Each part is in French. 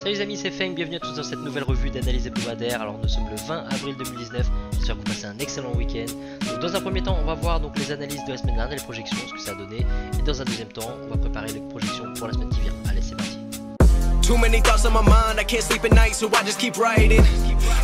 Salut les amis, c'est Feng, bienvenue à tous dans cette nouvelle revue d'analyse hebdomadaire. Alors nous sommes le 20 avril 2019, j'espère que vous passez un excellent week-end. Donc dans un premier temps, on va voir donc les analyses de la semaine dernière, les projections, ce que ça a donné. Et dans un deuxième temps, on va préparer les projections pour la semaine qui vient. Allez, c'est parti. Too many thoughts on my mind, I can't sleep at night, so I just keep writing.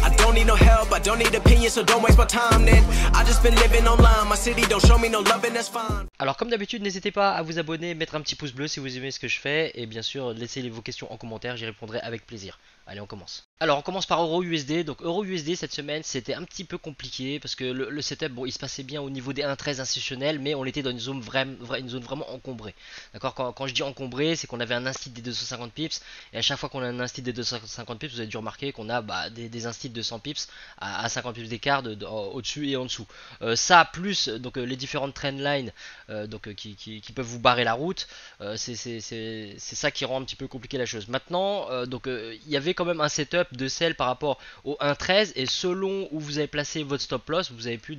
I don't need no help, I don't need opinions, so don't waste my time then. I just been living online, my city don't show me no love and that's fine. Alors comme d'habitude, n'hésitez pas à vous abonner, mettre un petit pouce bleu si vous aimez ce que je fais. Et bien sûr, laissez vos questions en commentaire, j'y répondrai avec plaisir. Allez, on commence. Alors on commence par EURUSD. Donc EURUSD cette semaine c'était un petit peu compliqué parce que le setup, bon, il se passait bien au niveau des 1.13 institutionnels, mais on était dans une zone vraiment encombrée. D'accord, quand je dis encombré, c'est qu'on avait un instit des 250 pips, et à chaque fois qu'on a un instit des 250 pips, vous avez dû remarquer qu'on a des instits de 100 pips à 50 pips d'écart au-dessus et en dessous. Ça plus donc les différentes trendlines qui peuvent vous barrer la route, c'est ça qui rend un petit peu compliqué la chose. Maintenant, il y avait quand même un setup de sell par rapport au 1.13, et selon où vous avez placé votre stop loss, vous avez pu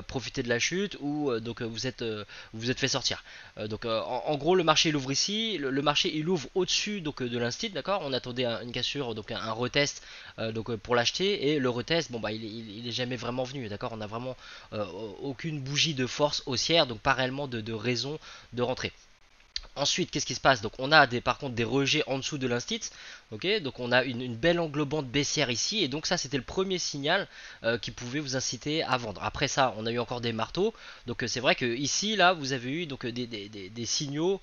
profiter de la chute ou vous êtes fait sortir. En gros, le marché il ouvre ici, le marché il ouvre au-dessus de l'instit, d'accord. On attendait une cassure, donc un retest pour l'acheter, et le retest, bon bah il est jamais vraiment venu, d'accord. On a vraiment aucune bougie de force haussière, donc pas réellement de raison de rentrer. Ensuite, qu'est-ce qui se passe? Donc on a par contre des rejets en dessous de l'instit. Ok, donc on a une belle englobante baissière ici, et donc ça c'était le premier signal qui pouvait vous inciter à vendre. Après ça, on a eu encore des marteaux. Donc c'est vrai que ici, là, vous avez eu des signaux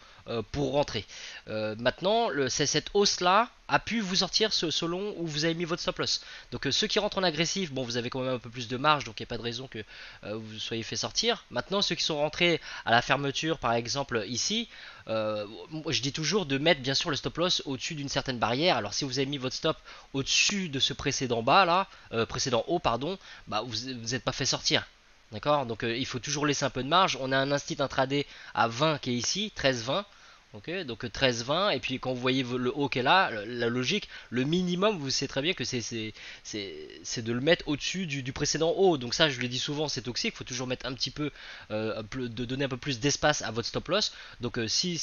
pour rentrer. Maintenant, cette hausse là a pu vous sortir selon où vous avez mis votre stop loss. Donc ceux qui rentrent en agressif, bon, vous avez quand même un peu plus de marge, donc il n'y a pas de raison que vous soyez fait sortir. Maintenant, ceux qui sont rentrés à la fermeture, par exemple ici, je dis toujours de mettre bien sûr le stop loss au-dessus d'une certaine barrière. Alors si vous avez mis votre stop au-dessus de ce précédent bas là, précédent haut pardon, bah vous n'êtes pas fait sortir. D'accord, donc il faut toujours laisser un peu de marge. On a un instit intraday à 20 qui est ici, 13-20. Ok, donc 13-20, et puis quand vous voyez le haut qui est là, la logique, le minimum, vous savez très bien que c'est de le mettre au-dessus du précédent haut. Donc ça, je le dis souvent, c'est toxique. Il faut toujours mettre un petit peu, de donner un peu plus d'espace à votre stop loss. Donc si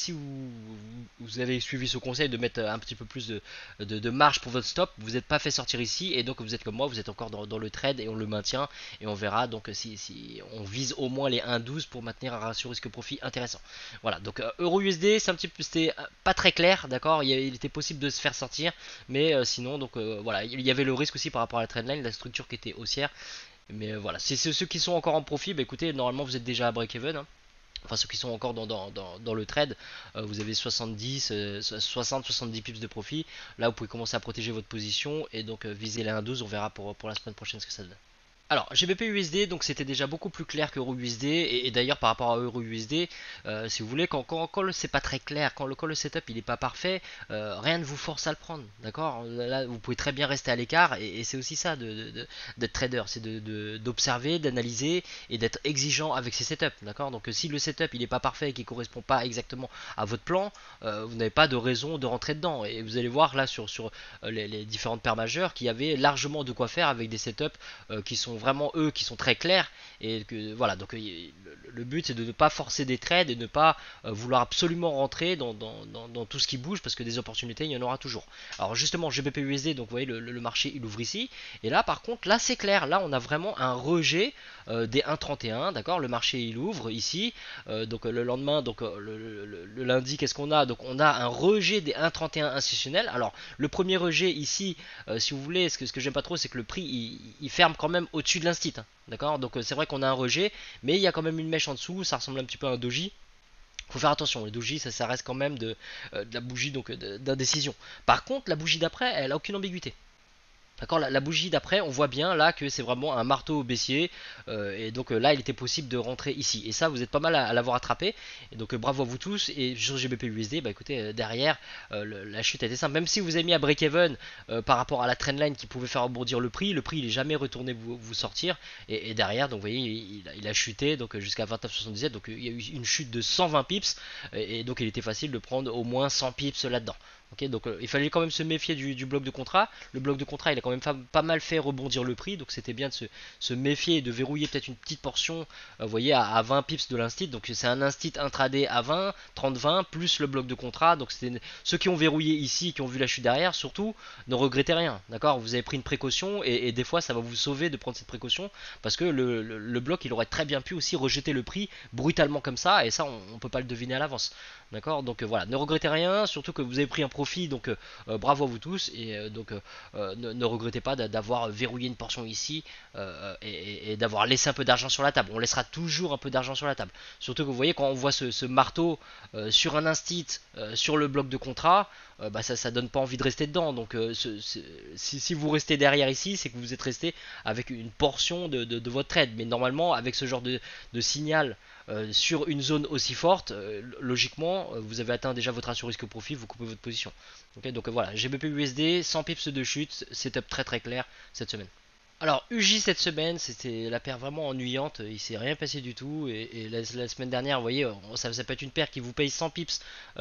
vous avez suivi ce conseil de mettre un petit peu plus de marge pour votre stop, vous n'êtes pas fait sortir ici, et donc vous êtes comme moi, vous êtes encore dans le trade, et on le maintient, et on verra donc si on vise au moins les 1,12 pour maintenir un ratio risque-profit intéressant. Voilà, donc EURUSD, c'était pas très clair, d'accord. Il était possible de se faire sortir, mais sinon, voilà, il y avait le risque aussi par rapport à la trendline, la structure qui était haussière. Mais voilà, c'est ceux qui sont encore en profit, bah écoutez, normalement vous êtes déjà à break-even, hein. Enfin, ceux qui sont encore dans le trade, vous avez 60-70 pips de profit. Là, vous pouvez commencer à protéger votre position et donc viser les 1,12. On verra pour la semaine prochaine ce que ça donne. Alors, GBP USD, donc c'était déjà beaucoup plus clair que EURUSD, et d'ailleurs par rapport à EURUSD, si vous voulez, quand c'est pas très clair, quand le setup il est pas parfait, rien ne vous force à le prendre, d'accord. Là, vous pouvez très bien rester à l'écart, et c'est aussi ça d'être trader, c'est d'observer, d'analyser et d'être exigeant avec ses setups, d'accord. Donc si le setup il est pas parfait et qu'il correspond pas exactement à votre plan, vous n'avez pas de raison de rentrer dedans, et vous allez voir là sur les différentes paires majeures qu'il y avait largement de quoi faire avec des setups qui sont vraiment eux qui sont très clairs, et que voilà, donc le but c'est de ne pas forcer des trades et de ne pas vouloir absolument rentrer dans tout ce qui bouge, parce que des opportunités il y en aura toujours. Alors justement GBP USD, donc vous voyez le marché il ouvre ici, et là par contre là c'est clair, là on a vraiment un rejet des 1,31, d'accord. Le marché il ouvre ici, donc le lendemain, donc le lundi, qu'est-ce qu'on a? Donc on a un rejet des 1,31 institutionnels. Alors le premier rejet ici, si vous voulez, ce que j'aime pas trop, c'est que le prix il ferme quand même au-dessus de l'instit, hein, d'accord. Donc c'est vrai qu'on a un rejet, mais il y a quand même une mèche en dessous, ça ressemble un petit peu à un doji. Faut faire attention, les doji ça reste quand même de la bougie d'indécision. Par contre la bougie d'après elle a aucune ambiguïté. D'accord, la bougie d'après, on voit bien là que c'est vraiment un marteau baissier, et donc là il était possible de rentrer ici, et ça vous êtes pas mal à l'avoir attrapé, et donc bravo à vous tous. Et sur GBP USD, bah écoutez, derrière la chute a été simple, même si vous avez mis à break-even par rapport à la trendline qui pouvait faire rebondir le prix il est jamais retourné vous sortir, et derrière donc vous voyez il a chuté donc jusqu'à 29,77, donc il y a eu une chute de 120 pips, et donc il était facile de prendre au moins 100 pips là-dedans. Ok, donc il fallait quand même se méfier du bloc de contrat. Le bloc de contrat, il a quand même pas mal fait rebondir le prix, donc c'était bien de se méfier et de verrouiller peut-être une petite portion, vous voyez, à 20 pips de l'instit. Donc c'est un instit intraday à 20, 30-20, plus le bloc de contrat. Donc c'était ceux qui ont verrouillé ici, qui ont vu la chute derrière, surtout, ne regrettez rien, d'accord. Vous avez pris une précaution et des fois ça va vous sauver de prendre cette précaution parce que le bloc, il aurait très bien pu aussi rejeter le prix brutalement comme ça, et ça on peut pas le deviner à l'avance, d'accord. Donc voilà, ne regrettez rien, surtout que vous avez pris un profit, donc bravo à vous tous, et ne regrettez pas d'avoir verrouillé une portion ici, et d'avoir laissé un peu d'argent sur la table. On laissera toujours un peu d'argent sur la table, surtout que vous voyez quand on voit ce marteau sur un instit, sur le bloc de contrat, bah ça donne pas envie de rester dedans. Donc si vous restez derrière ici, c'est que vous êtes resté avec une portion de votre trade. Mais normalement, avec ce genre de signal sur une zone aussi forte, logiquement, vous avez atteint déjà votre ratio risque profit, vous coupez votre position. Okay, donc voilà, GBP USD, 100 pips de chute, setup très clair cette semaine. Alors UJ cette semaine, c'était la paire vraiment ennuyante, il s'est rien passé du tout, et la semaine dernière, vous voyez, ça peut être une paire qui vous paye 100 pips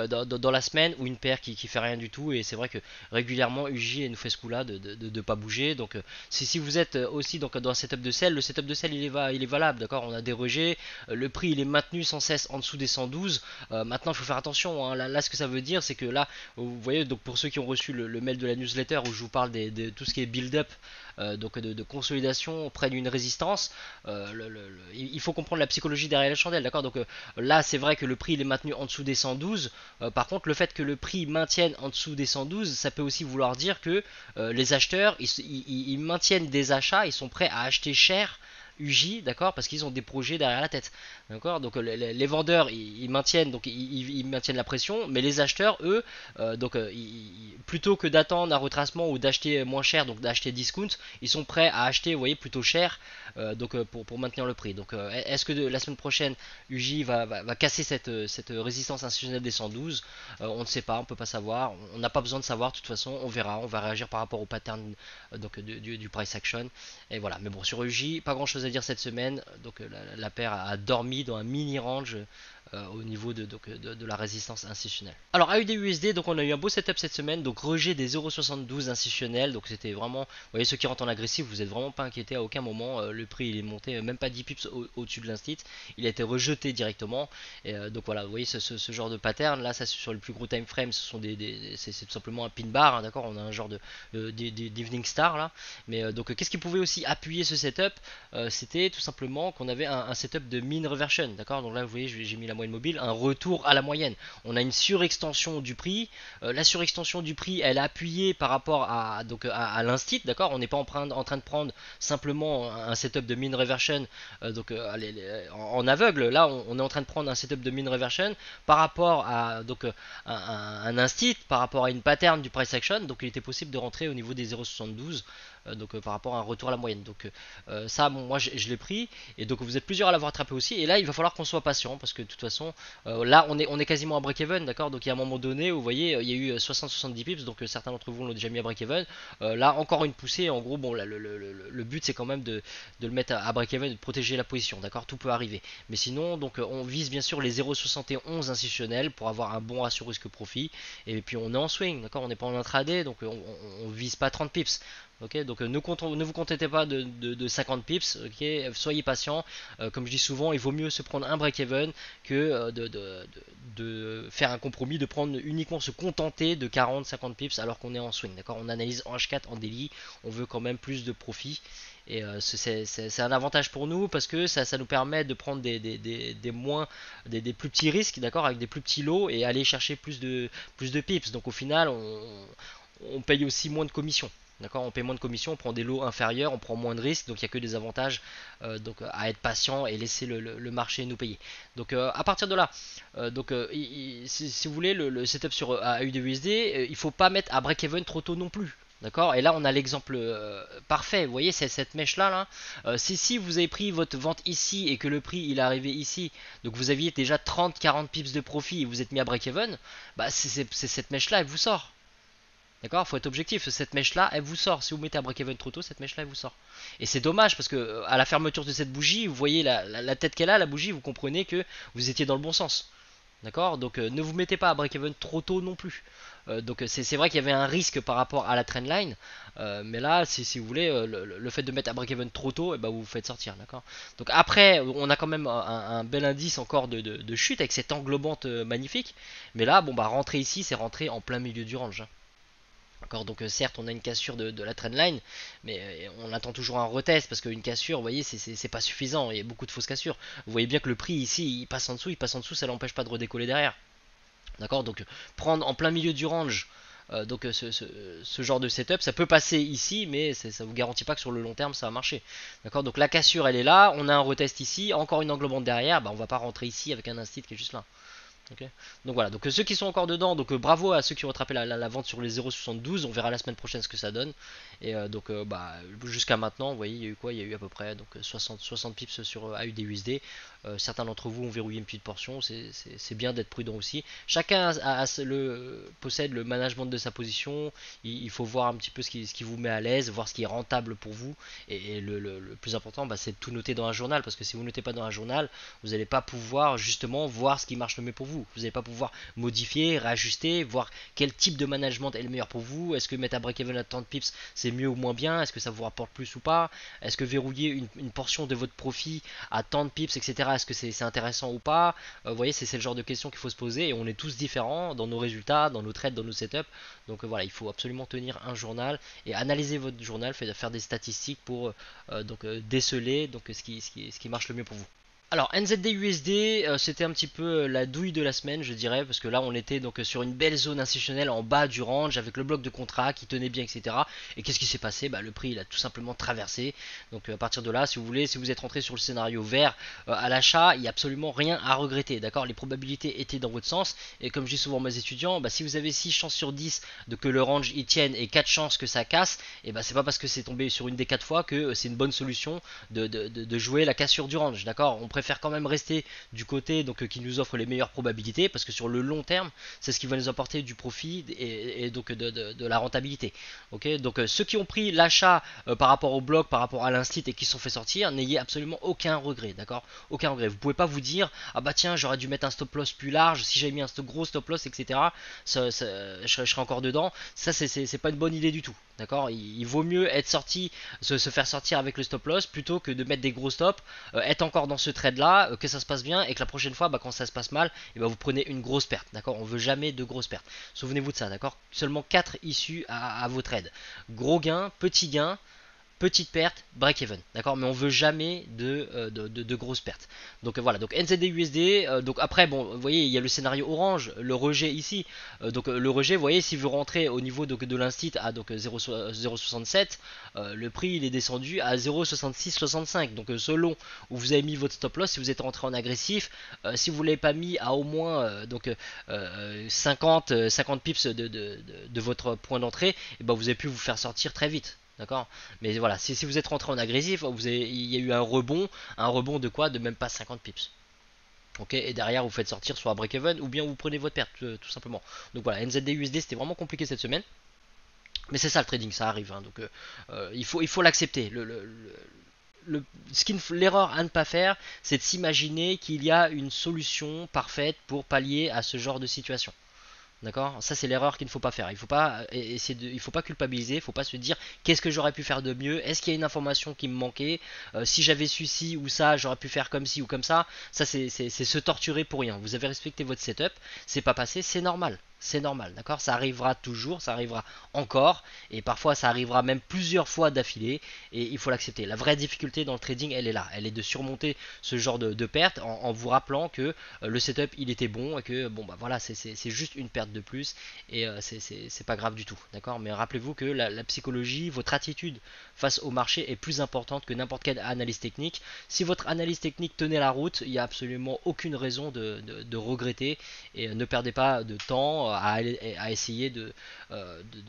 dans la semaine, ou une paire qui fait rien du tout, et c'est vrai que régulièrement UJ nous fait ce coup là de pas bouger. Donc si vous êtes aussi donc, dans un setup de sell, le setup de sell il est valable, d'accord. On a des rejets, le prix il est maintenu sans cesse en dessous des 112. Maintenant il faut faire attention, hein. Là ce que ça veut dire c'est que là, vous voyez, donc pour ceux qui ont reçu le mail de la newsletter où je vous parle de tout ce qui est build up, donc de consolidation près d'une résistance, il faut comprendre la psychologie derrière la chandelle, d'accord. Donc là c'est vrai que le prix il est maintenu en dessous des 112, par contre le fait que le prix maintienne en dessous des 112, ça peut aussi vouloir dire que les acheteurs ils maintiennent des achats, ils sont prêts à acheter cher UJ, d'accord, parce qu'ils ont des projets derrière la tête, d'accord. Donc les vendeurs ils maintiennent, donc ils maintiennent la pression, mais les acheteurs eux, plutôt que d'attendre un retracement ou d'acheter moins cher, donc d'acheter discount, ils sont prêts à acheter, vous voyez, plutôt cher, pour maintenir le prix. Donc est-ce que la semaine prochaine UJ va casser cette résistance institutionnelle des 112? On ne sait pas, on peut pas savoir, on n'a pas besoin de savoir, de toute façon on verra, on va réagir par rapport au pattern du price action, et voilà. Mais bon, sur UJ pas grand chose à dire cette semaine, donc la paire a dormi dans un mini range au niveau de la résistance institutionnelle. Alors AUD-USD, donc on a eu un beau setup cette semaine, donc rejet des 0,72 institutionnels, donc c'était vraiment, vous voyez, ceux qui rentrent en agressif, vous n'êtes vraiment pas inquiétés à aucun moment, le prix il est monté même pas 10 pips au-dessus de l'instit, il a été rejeté directement, et donc voilà, vous voyez ce genre de pattern, là ça sur le plus gros time frame, ce sont c'est tout simplement un pin bar, hein, d'accord, on a un genre d'evening star là, mais donc qu'est-ce qui pouvait aussi appuyer ce setup, c'était tout simplement qu'on avait un setup de mean reversion, d'accord. Donc là vous voyez, j'ai mis la moyenne mobile, un retour à la moyenne. On a une surextension du prix, la surextension du prix elle est appuyée par rapport à l'instit, d'accord. On n'est pas en train de prendre simplement un setup de mean reversion en aveugle. Là on est en train de prendre un setup de mean reversion par rapport à un instit, par rapport à une pattern du price action. Donc il était possible de rentrer au niveau des 0,72, par rapport à un retour à la moyenne. Donc ça, bon, moi je l'ai pris, et donc vous êtes plusieurs à l'avoir attrapé aussi, et là il va falloir qu'on soit patient, parce que de toute façon là on est quasiment à break-even, d'accord. Donc il y a un moment donné où vous voyez il y a eu 60-70 pips, donc certains d'entre vous l'ont déjà mis à break-even, là encore une poussée, en gros bon là, le but c'est quand même de le mettre à break-even, de protéger la position, d'accord. Tout peut arriver, mais sinon donc on vise bien sûr les 0,71 institutionnels pour avoir un bon ratio risque profit, et puis on est en swing, d'accord, on n'est pas en intraday, donc on vise pas 30 pips. Ok, donc ne vous contentez pas de 50 pips, ok, soyez patient. Comme je dis souvent, il vaut mieux se prendre un break-even que de faire un compromis, de prendre uniquement se contenter de 40-50 pips alors qu'on est en swing, d'accord. On analyse en H4 en daily, on veut quand même plus de profit, et c'est un avantage pour nous parce que ça nous permet de prendre des plus petits risques, d'accord, avec des plus petits lots, et aller chercher plus de pips. Donc au final on paye aussi moins de commissions. D'accord, on paye moins de commissions, on prend des lots inférieurs, on prend moins de risques, donc il n'y a que des avantages à être patient et laisser le marché nous payer. Donc à partir de là, si vous voulez le setup sur AUD-USD, il ne faut pas mettre à break-even trop tôt non plus. D'accord, et là on a l'exemple parfait, vous voyez cette mèche là, si vous avez pris votre vente ici et que le prix il est arrivé ici, donc vous aviez déjà 30-40 pips de profit et vous êtes mis à break-even, bah c'est cette mèche là elle vous sort. D'accord, faut être objectif, cette mèche là elle vous sort. Si vous mettez à break-even trop tôt, cette mèche là elle vous sort. Et c'est dommage parce que à la fermeture de cette bougie, vous voyez la tête qu'elle a, la bougie, vous comprenez que vous étiez dans le bon sens. D'accord, donc ne vous mettez pas à break-even trop tôt non plus. Donc c'est vrai qu'il y avait un risque par rapport à la trendline, mais là, si vous voulez, le fait de mettre à break-even trop tôt, et ben vous vous faites sortir, d'accord. Donc après, on a quand même un bel indice encore de chute avec cette englobante magnifique, mais là, bon bah rentrer ici, c'est rentrer en plein milieu du range, hein. D'accord, donc certes on a une cassure de la trendline, mais on attend toujours un retest parce qu'une cassure, vous voyez, c'est pas suffisant, il y a beaucoup de fausses cassures. Vous voyez bien que le prix ici, il passe en dessous, ça l'empêche pas de redécoller derrière. D'accord, donc prendre en plein milieu du range, donc ce genre de setup, ça peut passer ici, mais ça vous garantit pas que sur le long terme ça va marcher. D'accord, donc la cassure elle est là, on a un retest ici, encore une englobante derrière, bah on va pas rentrer ici avec un instit qui est juste là. Okay. Donc voilà, donc ceux qui sont encore dedans, donc bravo à ceux qui ont rattrapé la vente sur les 0,72, on verra la semaine prochaine ce que ça donne. Et donc bah, jusqu'à maintenant, vous voyez, il y a eu quoi? Il y a eu à peu près donc 60 pips sur AUD/USD. Certains d'entre vous ont verrouillé une petite portion, c'est bien d'être prudent aussi. Chacun possède le management de sa position, il faut voir un petit peu ce qui vous met à l'aise, voir ce qui est rentable pour vous. Et le plus important, bah, c'est de tout noter dans un journal, parce que si vous ne notez pas dans un journal, vous n'allez pas pouvoir justement voir ce qui marche le mieux pour vous. Vous n'allez pas pouvoir modifier, réajuster, voir quel type de management est le meilleur pour vous. Est-ce que mettre à break-even à 30 pips c'est mieux ou moins bien? Est-ce que ça vous rapporte plus ou pas? Est-ce que verrouiller une portion de votre profit à 30 pips, etc. Est-ce que c'est intéressant ou pas? Vous voyez, c'est le genre de questions qu'il faut se poser et on est tous différents dans nos résultats, dans nos trades, dans nos setups. Donc voilà, il faut absolument tenir un journal et analyser votre journal, faire des statistiques pour déceler donc, ce qui marche le mieux pour vous. Alors NZD/USD, c'était un petit peu la douille de la semaine, je dirais, parce que là on était donc sur une belle zone institutionnelle en bas du range avec le bloc de contrat qui tenait bien, etc. Et qu'est-ce qui s'est passé? Bah, le prix il a tout simplement traversé. Donc à partir de là, si vous voulez, si vous êtes rentré sur le scénario vert à l'achat, il n'y a absolument rien à regretter, d'accord? Les probabilités étaient dans votre sens. Et comme je dis souvent à mes étudiants, bah, si vous avez 6 chances sur 10 de que le range y tienne et 4 chances que ça casse, et bah c'est pas parce que c'est tombé sur une des 4 fois que c'est une bonne solution de jouer la cassure du range, d'accord? On préfère quand même rester du côté donc qui nous offre les meilleures probabilités parce que sur le long terme c'est ce qui va nous apporter du profit et donc de la rentabilité. Ok, donc ceux qui ont pris l'achat par rapport au bloc, par rapport à l'instit et qui se sont fait sortir, n'ayez absolument aucun regret, d'accord? Aucun regret. Vous pouvez pas vous dire ah bah tiens j'aurais dû mettre un stop loss plus large, si j'avais mis un gros stop loss, etc. Je serais encore dedans. Ça c'est pas une bonne idée du tout. D'accord, il vaut mieux être sorti, se faire sortir avec le stop loss plutôt que de mettre des gros stops, être encore dans ce trade là, que ça se passe bien et que la prochaine fois, bah, quand ça se passe mal, et bah, vous prenez une grosse perte. D'accord, on veut jamais de grosses pertes. Souvenez-vous de ça, d'accord. Seulement 4 issues à vos trades. Gros gain, petit gain. Petite perte, break-even, d'accord, mais on veut jamais de grosses pertes. Donc voilà, donc NZD/USD, donc après, bon, vous voyez, il y a le scénario orange, le rejet ici. Donc le rejet, vous voyez, si vous rentrez au niveau donc, de l'instit à 0,67, le prix il est descendu à 0,6665. Donc selon où vous avez mis votre stop loss, si vous êtes rentré en agressif, si vous ne l'avez pas mis à au moins 50 pips de votre point d'entrée, et ben vous avez pu vous faire sortir très vite. D'accord, mais voilà, si vous êtes rentré en agressif, il y a eu un rebond de quoi? De même pas 50 pips. Ok, et derrière vous faites sortir soit à break-even ou bien vous prenez votre perte tout simplement. Donc voilà, NZD/USD c'était vraiment compliqué cette semaine, mais c'est ça le trading, ça arrive, hein. Donc il faut l'accepter. L'erreur à ne pas faire, c'est de s'imaginer qu'il y a une solution parfaite pour pallier à ce genre de situation. D'accord, ça c'est l'erreur qu'il ne faut pas faire. Il faut pas il faut pas culpabiliser, il faut pas se dire qu'est-ce que j'aurais pu faire de mieux, est-ce qu'il y a une information qui me manquait, si j'avais su ci ou ça, j'aurais pu faire comme ci ou comme ça. Ça c'est se torturer pour rien. Vous avez respecté votre setup, c'est pas passé, c'est normal. C'est normal, d'accord? Ça arrivera toujours, ça arrivera encore, et parfois ça arrivera même plusieurs fois d'affilée, et il faut l'accepter. La vraie difficulté dans le trading, elle est là, elle est de surmonter ce genre de perte en vous rappelant que le setup il était bon et que bon bah voilà, c'est juste une perte de plus, et c'est pas grave du tout, d'accord? Mais rappelez-vous que la psychologie, votre attitude face au marché est plus importante que n'importe quelle analyse technique. Si votre analyse technique tenait la route, il n'y a absolument aucune raison de regretter, et ne perdez pas de temps à essayer de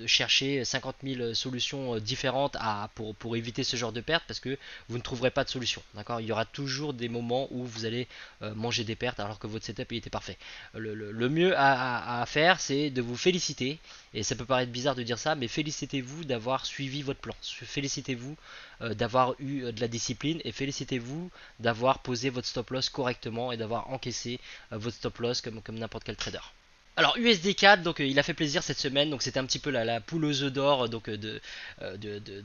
chercher 50 000 solutions différentes pour éviter ce genre de pertes, parce que vous ne trouverez pas de solution. D'accord, il y aura toujours des moments où vous allez manger des pertes alors que votre setup il était parfait. Le mieux à faire, c'est de vous féliciter, et ça peut paraître bizarre de dire ça, mais félicitez-vous d'avoir suivi votre plan. Félicitez-vous d'avoir eu de la discipline, et félicitez-vous d'avoir posé votre stop loss correctement et d'avoir encaissé votre stop loss comme n'importe quel trader. Alors USD4, donc il a fait plaisir cette semaine, donc c'était un petit peu la poule aux œufs d'or donc de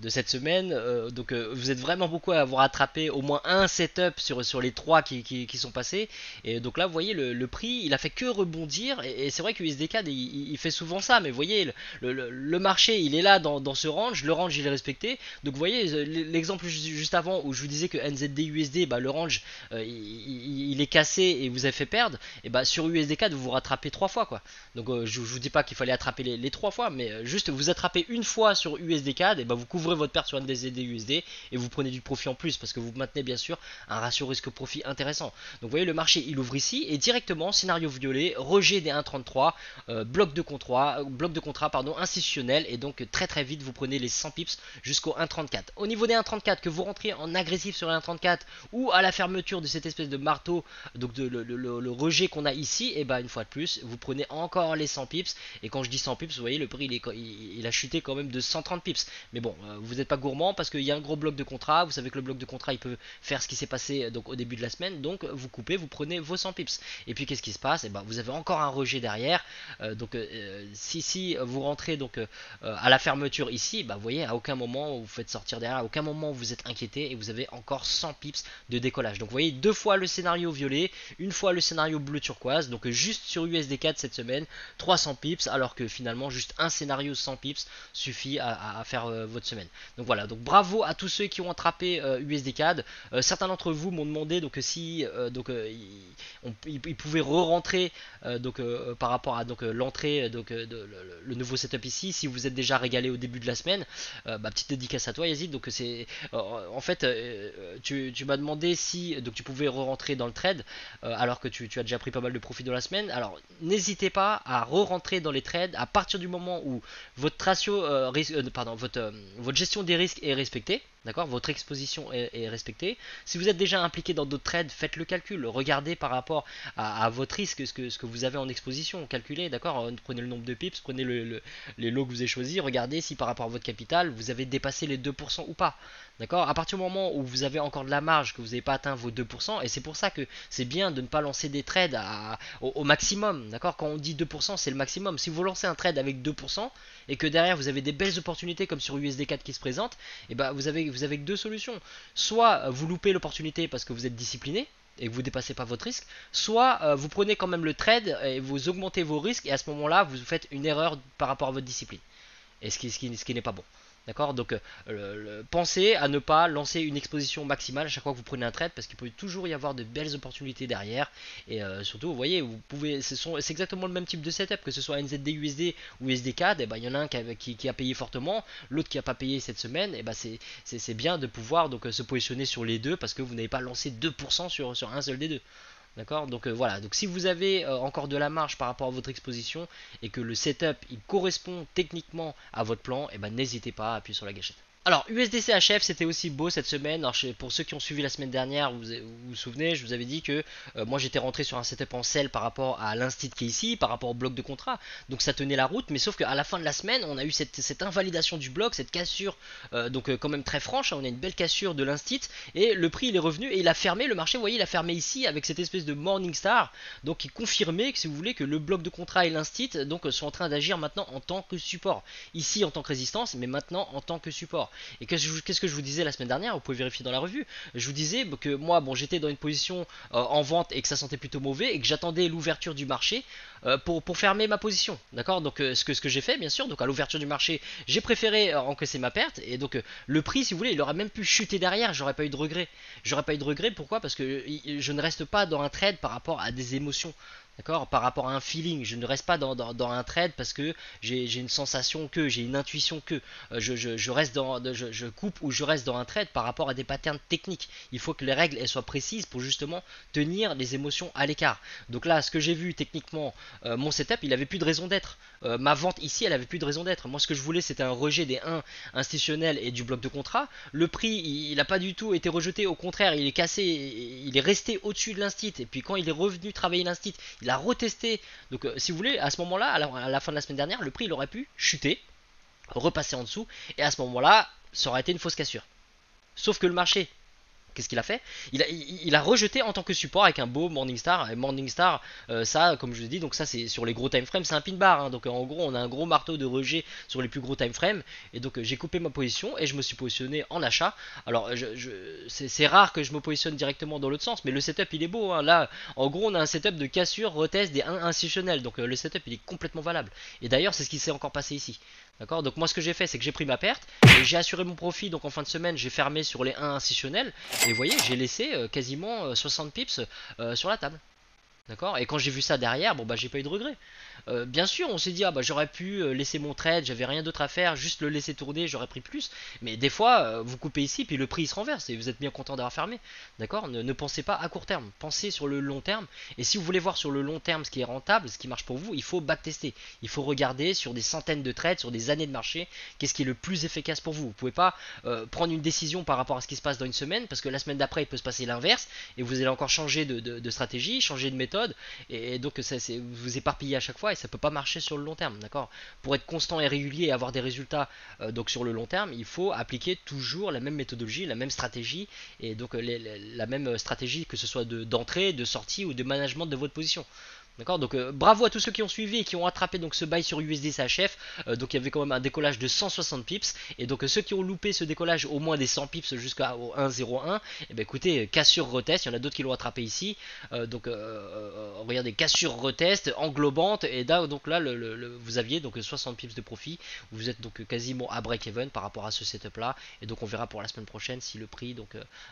cette semaine. Donc vous êtes vraiment beaucoup à avoir attrapé au moins un setup sur les 3 qui sont passés. Et donc là vous voyez le prix, il a fait que rebondir, et c'est vrai que USD4 il fait souvent ça, mais vous voyez le marché il est là dans ce range, le range il est respecté. Donc vous voyez l'exemple juste avant où je vous disais que NZD USD, bah, le range il est cassé et vous avez fait perdre, et bah sur USD4 vous vous rattrapez 3 fois quoi. Donc je vous dis pas qu'il fallait attraper les 3 fois, mais juste vous attrapez une fois sur USD4, et ben vous couvrez votre perte sur NZD USD et vous prenez du profit en plus, parce que vous maintenez bien sûr un ratio risque-profit intéressant. Donc vous voyez le marché il ouvre ici, et directement scénario violet, rejet des 1,33, bloc de contrat institutionnel, et donc très vite vous prenez les 100 pips jusqu'au 1,34. Au niveau des 1,34, que vous rentriez en agressif sur les 1,34 ou à la fermeture de cette espèce de marteau, donc le rejet qu'on a ici, et ben une fois de plus vous prenez encore les 100 pips. Et quand je dis 100 pips, vous voyez le prix il a chuté quand même de 130 pips, mais bon vous n'êtes pas gourmand, parce qu'il y a un gros bloc de contrat. Vous savez que le bloc de contrat il peut faire ce qui s'est passé donc au début de la semaine, donc vous coupez, vous prenez vos 100 pips. Et puis qu'est-ce qui se passe? Et ben vous avez encore un rejet derrière, si vous rentrez donc à la fermeture ici, bah, vous voyez à aucun moment vous faites sortir derrière, à aucun moment vous êtes inquiété, et vous avez encore 100 pips de décollage. Donc vous voyez 2 fois le scénario violet, une fois le scénario bleu turquoise, donc juste sur USD4 cette semaine 300 pips, alors que finalement juste un scénario 100 pips suffit à faire votre semaine. Donc voilà, donc bravo à tous ceux qui ont attrapé USD4. Certains d'entre vous m'ont demandé donc si ils pouvaient re-rentrer par rapport à l'entrée le nouveau setup ici, si vous êtes déjà régalé au début de la semaine. Petite dédicace à toi Yazid. Donc c'est en fait tu m'as demandé si donc tu pouvais re-rentrer dans le trade alors que tu as déjà pris pas mal de profit dans la semaine. Alors n'hésitez pas à re-rentrer dans les trades à partir du moment où votre ratio votre gestion des risques est respectée. D'accord, votre exposition est respectée. Si vous êtes déjà impliqué dans d'autres trades, faites le calcul, regardez par rapport à votre risque ce que vous avez en exposition, calculez, d'accord, prenez le nombre de pips, prenez les lots que vous avez choisis, regardez si par rapport à votre capital vous avez dépassé les 2% ou pas. D'accord, à partir du moment où vous avez encore de la marge, que vous n'avez pas atteint vos 2%, et c'est pour ça que c'est bien de ne pas lancer des trades au maximum. D'accord, quand on dit 2%, c'est le maximum. Si vous lancez un trade avec 2% et que derrière vous avez des belles opportunités comme sur USD4 qui se présentent, et ben vous avez que 2 solutions. Soit vous loupez l'opportunité parce que vous êtes discipliné et que vous dépassez pas votre risque, soit vous prenez quand même le trade et vous augmentez vos risques, et à ce moment-là vous faites une erreur par rapport à votre discipline, et ce qui n'est pas bon. D'accord, donc pensez à ne pas lancer une exposition maximale à chaque fois que vous prenez un trade, parce qu'il peut toujours y avoir de belles opportunités derrière. Et surtout, vous voyez, vous pouvez, c'est exactement le même type de setup, que ce soit NZD USD ou USD4. Et ben, il y en a un qui a payé fortement, l'autre qui n'a pas payé cette semaine. Et ben, c'est bien de pouvoir donc se positionner sur les deux, parce que vous n'avez pas lancé 2% sur un seul des deux. D'accord, donc voilà, donc si vous avez encore de la marge par rapport à votre exposition et que le setup il correspond techniquement à votre plan, et ben n'hésitez pas à appuyer sur la gâchette. Alors USDC HF c'était aussi beau cette semaine. Alors, pour ceux qui ont suivi la semaine dernière, vous souvenez, je vous avais dit que moi j'étais rentré sur un setup en sell par rapport à l'instit qui est ici, par rapport au bloc de contrat, donc ça tenait la route, mais sauf qu'à la fin de la semaine on a eu cette invalidation du bloc, cette cassure quand même très franche, on a une belle cassure de l'instit, et le prix il est revenu et il a fermé le marché. Vous voyez, il a fermé ici avec cette espèce de morning star, donc qui confirmait que, si vous voulez, que le bloc de contrat et l'instit donc sont en train d'agir maintenant en tant que support, ici en tant que résistance, mais maintenant en tant que support. Et qu'est-ce que je vous disais la semaine dernière? Vous pouvez vérifier dans la revue. Je vous disais que moi, j'étais dans une position en vente et que ça sentait plutôt mauvais, et que j'attendais l'ouverture du marché pour fermer ma position. D'accord, donc ce que j'ai fait, bien sûr, donc à l'ouverture du marché, j'ai préféré encaisser ma perte, et donc le prix, si vous voulez, il aurait même pu chuter derrière, j'aurais pas eu de regret. Pourquoi? Parce que je ne reste pas dans un trade par rapport à des émotions. D'accord, par rapport à un feeling, je ne reste pas dans un trade parce que j'ai une sensation que, j'ai une intuition que. Je reste je coupe ou je reste dans un trade par rapport à des patterns techniques. Il faut que les règles elles soient précises pour justement tenir les émotions à l'écart. Donc là, ce que j'ai vu techniquement, mon setup, il avait plus de raison d'être. Ma vente ici, elle avait plus de raison d'être. Moi, ce que je voulais, c'était un rejet des 1 institutionnels et du bloc de contrat. Le prix, il n'a pas du tout été rejeté. Au contraire, il est cassé, il est resté au-dessus de l'instit. Et puis quand il est revenu travailler l'instit, il a retesté. Donc, si vous voulez, à ce moment-là, à la fin de la semaine dernière, le prix, il aurait pu chuter, repasser en dessous. Et à ce moment-là, ça aurait été une fausse cassure. Sauf que le marché, qu'est-ce qu'il a fait? Il a rejeté en tant que support avec un beau Morningstar. Et Morningstar, ça, comme je l'ai dit, donc ça c'est sur les gros time frames, c'est un pin bar. Hein, donc en gros, on a un gros marteau de rejet sur les plus gros time frames. Et donc j'ai coupé ma position et je me suis positionné en achat. Alors c'est rare que je me positionne directement dans l'autre sens, mais le setup il est beau. Hein. Là, en gros, on a un setup de cassure, retest des 1 institutionnels. Donc le setup il est complètement valable. Et d'ailleurs, c'est ce qui s'est encore passé ici. D'accord. Donc moi ce que j'ai fait c'est que j'ai pris ma perte et j'ai assuré mon profit. Donc en fin de semaine j'ai fermé sur les 1 institutionnels. Et vous voyez, j'ai laissé quasiment 60 pips sur la table. D'accord. Et quand j'ai vu ça derrière, bon bah j'ai pas eu de regret. Bien sûr, on s'est dit ah bah j'aurais pu laisser mon trade, j'avais rien d'autre à faire, juste le laisser tourner, j'aurais pris plus. Mais des fois, vous coupez ici, puis le prix il se renverse et vous êtes bien content d'avoir fermé. D'accord. Ne pensez pas à court terme, pensez sur le long terme. Et si vous voulez voir sur le long terme ce qui est rentable, ce qui marche pour vous, il faut backtester. Il faut regarder sur des centaines de trades, sur des années de marché, qu'est-ce qui est le plus efficace pour vous. Vous pouvez pas prendre une décision par rapport à ce qui se passe dans une semaine, parce que la semaine d'après il peut se passer l'inverse et vous allez encore changer de stratégie, changer de méthode. Et donc vous vous éparpillez à chaque fois et ça peut pas marcher sur le long terme, d'accord. Pour être constant et régulier et avoir des résultats donc sur le long terme, il faut appliquer toujours la même méthodologie, la même stratégie et donc la même stratégie que ce soit d'entrée, de sortie ou de management de votre position. D'accord. Donc bravo à tous ceux qui ont suivi et qui ont attrapé donc ce buy sur USD CHF. Donc il y avait quand même un décollage de 160 pips. Et donc ceux qui ont loupé ce décollage au moins des 100 pips jusqu'au 1,01, et ben écoutez, cassure retest, il y en a d'autres qui l'ont attrapé ici. Regardez, cassure retest englobante. Et là, donc là vous aviez donc 60 pips de profit. Vous êtes donc quasiment à break-even par rapport à ce setup là. Et donc on verra pour la semaine prochaine si le prix donc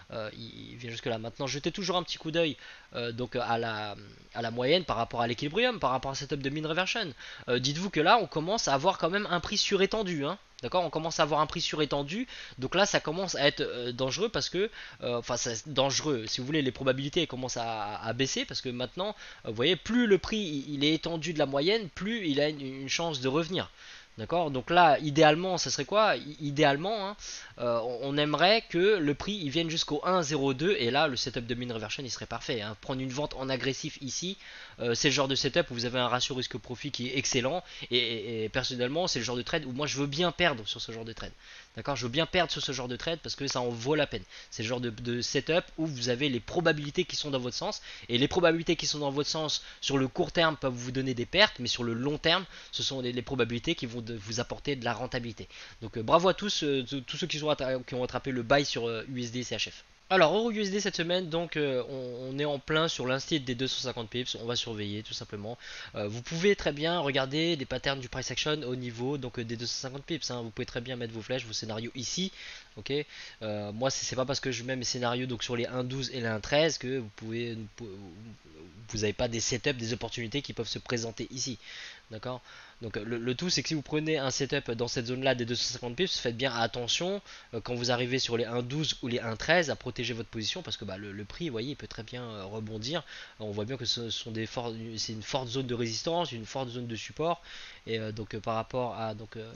il vient jusque là. Maintenant jetez toujours un petit coup d'œil donc à la moyenne par rapport à l'équilibrium, par rapport à setup de mean reversion. Dites-vous que là on commence à avoir quand même un prix surétendu, hein. D'accord, on commence à avoir un prix surétendu, donc là ça commence à être dangereux parce que, enfin c'est dangereux, si vous voulez, les probabilités commencent à baisser parce que maintenant, vous voyez, plus le prix il est étendu de la moyenne, plus il a une chance de revenir. D'accord. Donc là, idéalement, ça serait quoi? Idéalement, hein, on aimerait que le prix il vienne jusqu'au 1,02 et là, le setup de mean reversion il serait parfait. Hein. Prendre une vente en agressif ici, c'est le genre de setup où vous avez un ratio risque-profit qui est excellent et personnellement, c'est le genre de trade où moi je veux bien perdre sur ce genre de trade. D'accord. Je veux bien perdre sur ce genre de trade parce que ça en vaut la peine. C'est le genre de setup où vous avez les probabilités qui sont dans votre sens et les probabilités qui sont dans votre sens sur le court terme peuvent vous donner des pertes, mais sur le long terme, ce sont les probabilités qui vont vous apporter de la rentabilité. Donc bravo à tous, tous ceux qui ont attrapé le buy sur USD CHF. Alors Euro USD cette semaine, donc on est en plein sur l'instit des 250 pips, on va surveiller tout simplement. Vous pouvez très bien regarder des patterns du price action au niveau donc des 250 pips. Hein. Vous pouvez très bien mettre vos flèches, vos scénarios ici. Ok. Moi c'est pas parce que je mets mes scénarios donc sur les 1.12 et les 1.13 que vous n'avez pas des setups, des opportunités qui peuvent se présenter ici. D'accord. Donc le tout c'est que si vous prenez un setup dans cette zone là des 250 pips, faites bien attention quand vous arrivez sur les 1.12 ou les 1.13 à protéger votre position parce que bah, le prix, vous voyez, il peut très bien rebondir. On voit bien que c'est une forte zone de résistance, une forte zone de support et donc par rapport à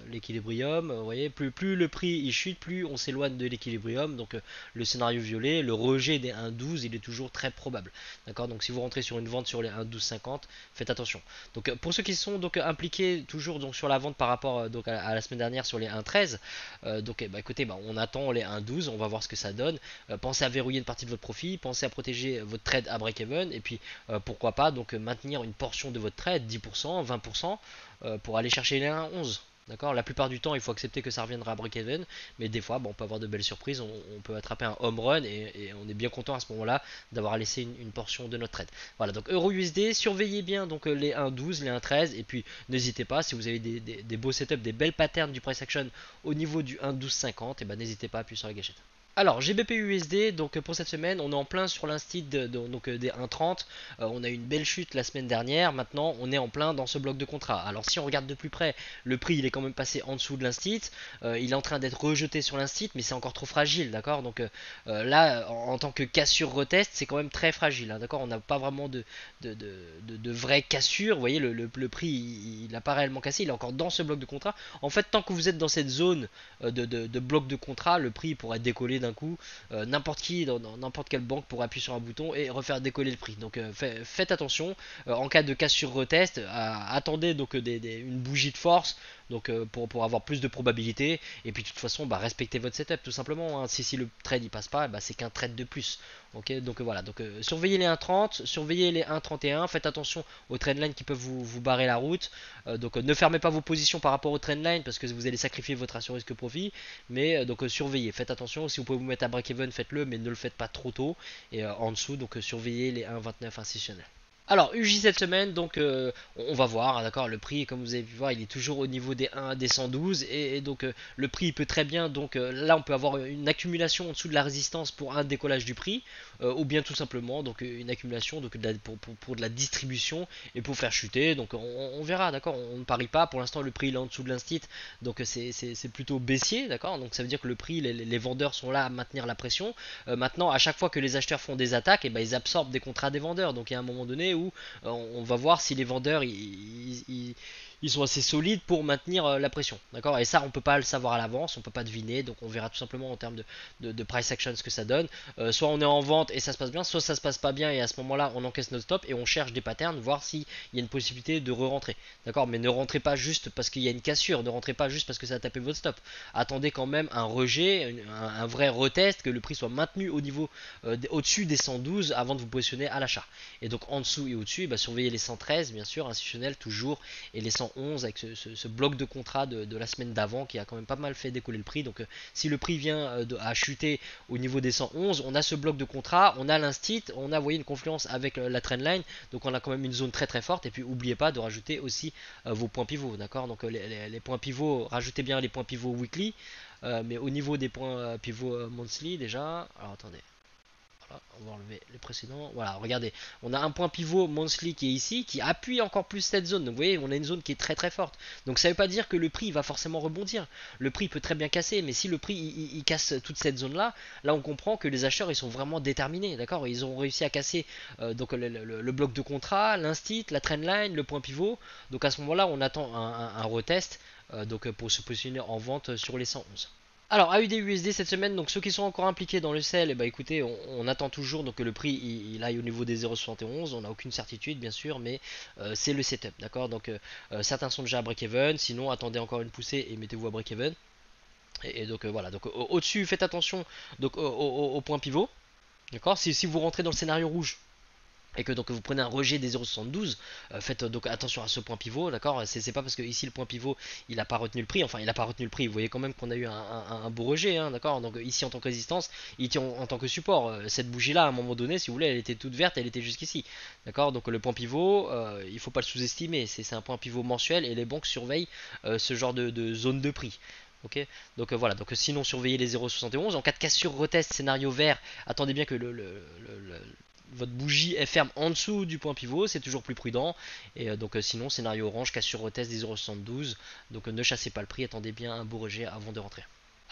l'équilibrium, vous voyez, plus le prix il chute, plus on s'éloigne de l'équilibrium. Donc le scénario violet, le rejet des 1.12 il est toujours très probable. D'accord. Donc si vous rentrez sur une vente sur les 1.1250, faites attention. Donc pour ceux qui sont donc impliqués toujours donc sur la vente par rapport donc à la semaine dernière sur les 1.13, donc bah, écoutez, bah, on attend les 1.12, on va voir ce que ça donne. Pensez à verrouiller une partie de votre profit, pensez à protéger votre trade à break-even et puis pourquoi pas donc maintenir une portion de votre trade, 10%, 20% pour aller chercher les 1.11. D'accord. La plupart du temps, il faut accepter que ça reviendra à break-even, mais des fois, bon, on peut avoir de belles surprises. On peut attraper un home run et on est bien content à ce moment-là d'avoir laissé une portion de notre trade. Voilà, donc Euro USD, surveillez bien donc les 1.12, les 1.13, et puis n'hésitez pas si vous avez des beaux setups, des belles patterns du price action au niveau du 1.1250, et ben n'hésitez pas à appuyer sur la gâchette. Alors GBP USD, donc pour cette semaine, on est en plein sur l'instit donc des 1,30. On a eu une belle chute la semaine dernière. Maintenant, on est en plein dans ce bloc de contrat. Alors si on regarde de plus près, le prix il est quand même passé en dessous de l'instit. Il est en train d'être rejeté sur l'instit, mais c'est encore trop fragile, d'accord. Donc là, en tant que cassure retest, c'est quand même très fragile, hein, d'accord. On n'a pas vraiment de vraie cassure. Vous voyez, le prix il n'a pas réellement cassé. Il est encore dans ce bloc de contrat. En fait, tant que vous êtes dans cette zone de bloc de contrat, le prix pourrait décoller d'un coup. N'importe qui dans n'importe quelle banque pourrait appuyer sur un bouton et refaire décoller le prix. Donc faites attention. En cas de cassure retest, attendez donc une bougie de force, donc pour avoir plus de probabilité. Et puis de toute façon, bah, respectez votre setup tout simplement, hein. Si le trade il passe pas, bah, c'est qu'un trade de plus. Ok, donc voilà, donc surveillez les 1,30, surveillez les 1,31, faites attention aux trendlines qui peuvent vous barrer la route. Donc ne fermez pas vos positions par rapport aux trendlines parce que vous allez sacrifier votre ratio risque profit. Mais donc surveillez, faites attention. Si vous pouvez vous mettre à break-even, faites-le, mais ne le faites pas trop tôt. Et en dessous, donc surveillez les 1,29 institutionnels. Alors UJ cette semaine, donc on va voir, hein, d'accord. Le prix, comme vous avez pu voir, il est toujours au niveau des 1 des 112 et donc le prix il peut très bien, donc là on peut avoir une accumulation en dessous de la résistance pour un décollage du prix, ou bien tout simplement donc une accumulation donc pour de la distribution et pour faire chuter. Donc on verra, d'accord. On ne parie pas. Pour l'instant le prix il est en dessous de l'instit, donc c'est plutôt baissier, d'accord. Donc ça veut dire que le prix, les vendeurs sont là à maintenir la pression. Maintenant à chaque fois que les acheteurs font des attaques, et ben ils absorbent des contrats des vendeurs. Donc il y a un moment donné où on va voir si les vendeurs ils sont assez solides pour maintenir la pression, d'accord. Et ça on peut pas le savoir à l'avance, on peut pas deviner, donc on verra tout simplement en termes de price action ce que ça donne. Soit on est en vente et ça se passe bien, soit ça se passe pas bien et à ce moment là on encaisse notre stop et on cherche des patterns, voir s'il y a une possibilité de re-rentrer, d'accord. Mais ne rentrez pas juste parce qu'il y a une cassure, ne rentrez pas juste parce que ça a tapé votre stop. Attendez quand même un rejet, un vrai retest, que le prix soit maintenu au niveau au-dessus des 112 avant de vous positionner à l'achat. Et donc en dessous et au-dessus, bah, surveillez les 113 bien sûr, institutionnels toujours, et les 111 avec ce bloc de contrat de la semaine d'avant qui a quand même pas mal fait décoller le prix. Donc si le prix vient à chuter au niveau des 111, on a ce bloc de contrat, on a l'instit, on a voyez, une confluence avec la trendline, donc on a quand même une zone très très forte. Et puis n'oubliez pas de rajouter aussi vos points pivots, d'accord. Donc les points pivots, rajoutez bien les points pivots weekly, mais au niveau des points pivots monthly déjà, alors attendez, on va enlever les précédents. Voilà, regardez, on a un point pivot monthly qui est ici, qui appuie encore plus cette zone. Donc vous voyez, on a une zone qui est très très forte. Donc ça ne veut pas dire que le prix va forcément rebondir. Le prix peut très bien casser, mais si le prix il casse toute cette zone là, là on comprend que les acheteurs ils sont vraiment déterminés, d'accord. Ils ont réussi à casser donc le bloc de contrat, l'instit, la trendline, le point pivot. Donc à ce moment là, on attend un retest donc pour se positionner en vente sur les 111. Alors AUD-USD cette semaine, donc ceux qui sont encore impliqués dans le sell, eh ben, écoutez, on attend toujours donc que le prix il aille au niveau des 0,71. On n'a aucune certitude bien sûr, mais c'est le setup, d'accord. Donc certains sont déjà à break-even, sinon attendez encore une poussée et mettez-vous à break-even. Et donc voilà, donc au-dessus faites attention donc au point pivot, d'accord. Si vous rentrez dans le scénario rouge et que donc vous prenez un rejet des 0,72, faites donc attention à ce point pivot, d'accord. C'est pas parce que ici le point pivot il n'a pas retenu le prix, enfin il n'a pas retenu le prix, vous voyez quand même qu'on a eu un beau rejet, hein, d'accord. Donc ici en tant que résistance, il tient en tant que support. Cette bougie là à un moment donné, si vous voulez, elle était toute verte, elle était jusqu'ici, d'accord. Donc le point pivot, il faut pas le sous-estimer, c'est un point pivot mensuel et les banques surveillent ce genre de zone de prix. Ok, donc voilà, donc sinon surveillez les 0,71. En cas de cassure retest scénario vert, attendez bien que votre bougie est ferme en dessous du point pivot, c'est toujours plus prudent. Et donc sinon scénario orange, cassure retest des 0,72. Donc ne chassez pas le prix, attendez bien un beau rejet avant de rentrer.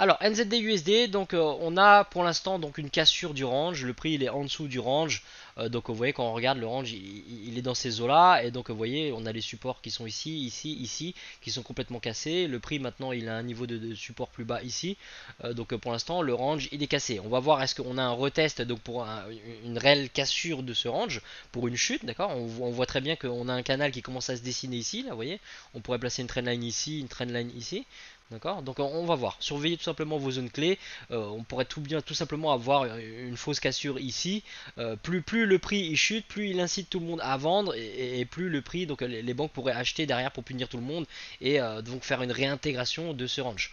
Alors NZD USD, donc on a pour l'instant donc une cassure du range, le prix il est en dessous du range, donc vous voyez quand on regarde le range il est dans ces eaux là, et donc vous voyez on a les supports qui sont ici, ici, ici, qui sont complètement cassés. Le prix maintenant il a un niveau de support plus bas ici, donc pour l'instant le range il est cassé. On va voir est-ce qu'on a un retest donc pour une réelle cassure de ce range, pour une chute, d'accord. On voit très bien qu'on a un canal qui commence à se dessiner ici, là vous voyez, on pourrait placer une trendline ici, une trendline ici. D'accord, donc on va voir. Surveillez tout simplement vos zones clés. On pourrait tout simplement avoir une fausse cassure ici. Plus le prix il chute, plus il incite tout le monde à vendre, et plus le prix, donc les banques pourraient acheter derrière pour punir tout le monde et donc faire une réintégration de ce range.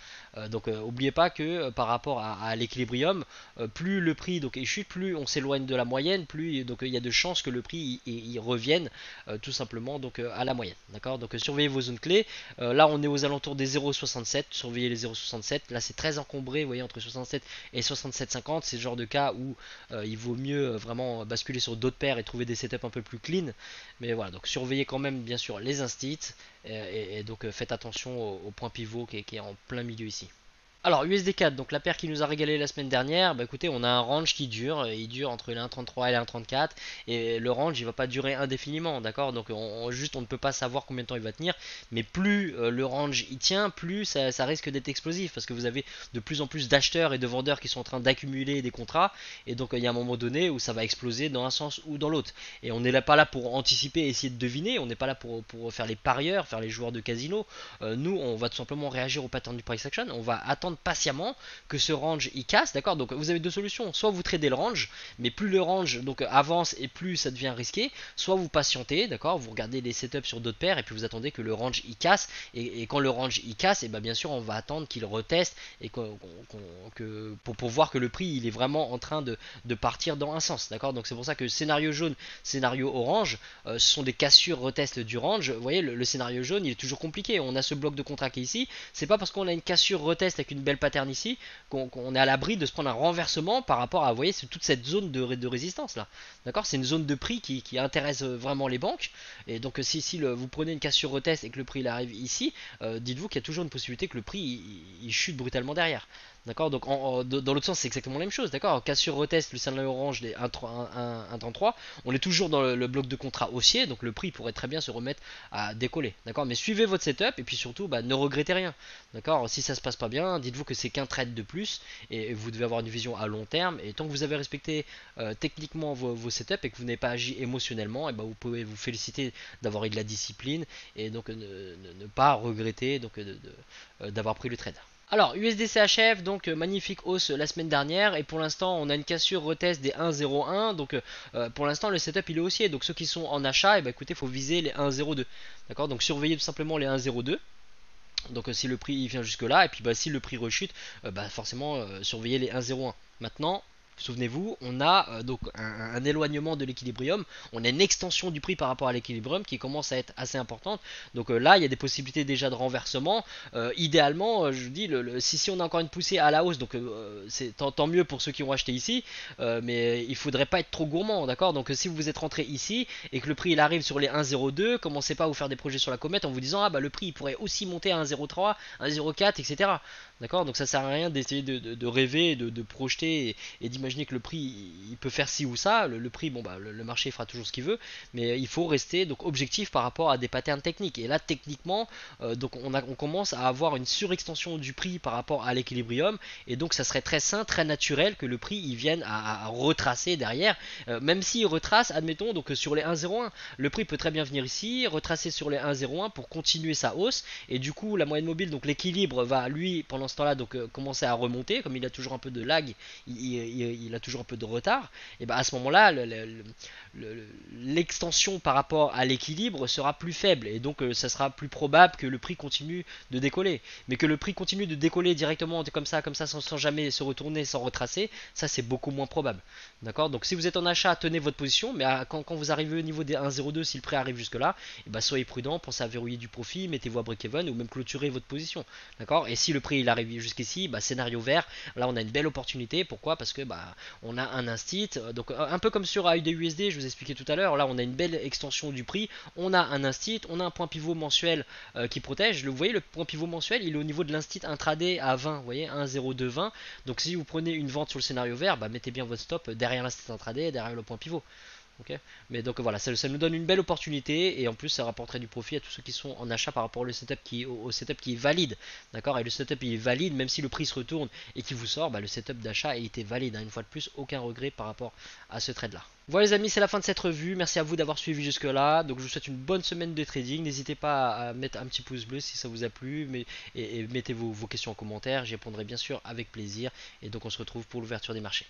Donc n'oubliez pas que par rapport à l'équilibrium, plus le prix donc il chute, plus on s'éloigne de la moyenne, plus donc il y a de chances que le prix il revienne tout simplement donc à la moyenne. D'accord, donc surveillez vos zones clés. Là on est aux alentours des 0,67. surveillez les 0,67. Là c'est très encombré, vous voyez, entre 67 et 67,50. C'est le genre de cas où il vaut mieux vraiment basculer sur d'autres paires et trouver des setups un peu plus clean. Mais voilà, donc surveillez quand même bien sûr les instits et donc faites attention au point pivot qui est en plein milieu ici. Alors USD4, donc la paire qui nous a régalé la semaine dernière, bah écoutez, on a un range qui dure, il dure entre les 1,33 et les 1,34 et le range il va pas durer indéfiniment, d'accord, donc juste on ne peut pas savoir combien de temps il va tenir, mais plus le range il tient, plus ça risque d'être explosif parce que vous avez de plus en plus d'acheteurs et de vendeurs qui sont en train d'accumuler des contrats et donc il y a un moment donné où ça va exploser dans un sens ou dans l'autre et on n'est pas là pour anticiper et essayer de deviner, on n'est pas là pour faire les parieurs, faire les joueurs de casino. Nous on va tout simplement réagir au pattern du price action, on va attendre patiemment que ce range il casse, d'accord. Donc vous avez deux solutions, soit vous tradez le range, mais plus le range donc avance et plus ça devient risqué, soit vous patientez, d'accord, vous regardez les setups sur d'autres paires et puis vous attendez que le range il casse et quand le range il casse, et bien sûr on va attendre qu'il reteste et pour voir que le prix il est vraiment en train de partir dans un sens, d'accord. Donc c'est pour ça que scénario jaune, scénario orange, ce sont des cassures retest du range. Vous voyez le scénario jaune il est toujours compliqué, on a ce bloc de contrat qui est ici, c'est pas parce qu'on a une cassure retest avec une belle pattern ici qu'on est à l'abri de se prendre un renversement par rapport à, vous voyez, toute cette zone de résistance là, d'accord. C'est une zone de prix qui intéresse vraiment les banques et donc si vous prenez une cassure retest et que le prix il arrive ici, dites-vous qu'il y a toujours une possibilité que le prix il chute brutalement derrière. D'accord, donc dans l'autre sens c'est exactement la même chose, d'accord. Cassure retest, le scénario orange des 1,33, on est toujours dans le bloc de contrat haussier, donc le prix pourrait très bien se remettre à décoller, d'accord. Mais suivez votre setup et puis surtout ne regrettez rien, d'accord. Si ça se passe pas bien, dites-vous que c'est qu'un trade de plus et vous devez avoir une vision à long terme et tant que vous avez respecté techniquement vos setups et que vous n'avez pas agi émotionnellement, et vous pouvez vous féliciter d'avoir eu de la discipline et donc ne pas regretter donc d'avoir pris le trade. Alors USD-CHF, donc magnifique hausse la semaine dernière et pour l'instant on a une cassure retest des 1,01, donc pour l'instant le setup il est haussier, donc ceux qui sont en achat, écoutez, il faut viser les 1,02, d'accord. Donc surveillez tout simplement les 1,02. Donc si le prix il vient jusque là et puis si le prix rechute, forcément surveillez les 1,01. Maintenant souvenez-vous, on a donc un éloignement de l'équilibrium, on a une extension du prix par rapport à l'équilibrium qui commence à être assez importante. Donc là, il y a des possibilités déjà de renversement. Idéalement, je vous dis, si on a encore une poussée à la hausse, donc c'est tant mieux pour ceux qui ont acheté ici, mais il faudrait pas être trop gourmand, d'accord. Donc si vous êtes rentré ici et que le prix il arrive sur les 1,02, commencez pas à vous faire des projets sur la comète en vous disant le prix il pourrait aussi monter à 1,03, 1,04, etc. D'accord. Donc ça sert à rien d'essayer de rêver, de projeter et d'imaginer que le prix il peut faire ci ou ça. Le prix, le marché fera toujours ce qu'il veut, mais il faut rester donc objectif par rapport à des patterns techniques. Et là, techniquement, donc on commence à avoir une surextension du prix par rapport à l'équilibrium, et donc ça serait très sain, très naturel que le prix il vienne à retracer derrière, même s'il retrace, admettons, donc sur les 1,01, le prix peut très bien venir ici, retracer sur les 1,01 pour continuer sa hausse, et du coup la moyenne mobile, donc l'équilibre va lui pendant ce temps-là donc commencer à remonter, comme il a toujours un peu de lag, il a toujours un peu de retard, et à ce moment-là, l'extension par rapport à l'équilibre sera plus faible, et donc ça sera plus probable que le prix continue de décoller. Mais que le prix continue de décoller directement comme ça sans jamais se retourner, sans retracer, ça c'est beaucoup moins probable. D'accord. Donc si vous êtes en achat, tenez votre position, mais quand vous arrivez au niveau des 1,02, si le prix arrive jusque là, soyez prudent, pensez à verrouiller du profit, mettez-vous à break-even ou même clôturer votre position. D'accord. Et si le prix il arrive jusqu'ici, scénario vert, là on a une belle opportunité. Pourquoi? Parce que on a un instit, donc un peu comme sur AUD-USD, je vous expliquais tout à l'heure, là on a une belle extension du prix, on a un instit, on a un point pivot mensuel qui protège. Vous voyez, le point pivot mensuel il est au niveau de l'instit intraday à 20, vous voyez, 1,0220. Donc si vous prenez une vente sur le scénario vert, mettez bien votre stop derrière l'instit intraday et derrière le point pivot. Okay. Mais donc voilà, ça nous donne une belle opportunité et en plus ça rapporterait du profit à tous ceux qui sont en achat par rapport au setup qui est valide, d'accord. Et le setup il est valide même si le prix se retourne et qu'il vous sort, le setup d'achat a été valide, une fois de plus, aucun regret par rapport à ce trade là. Voilà les amis, c'est la fin de cette revue, merci à vous d'avoir suivi jusque là, donc je vous souhaite une bonne semaine de trading, n'hésitez pas à mettre un petit pouce bleu si ça vous a plu, et mettez vos questions en commentaire, j'y répondrai bien sûr avec plaisir, et donc on se retrouve pour l'ouverture des marchés.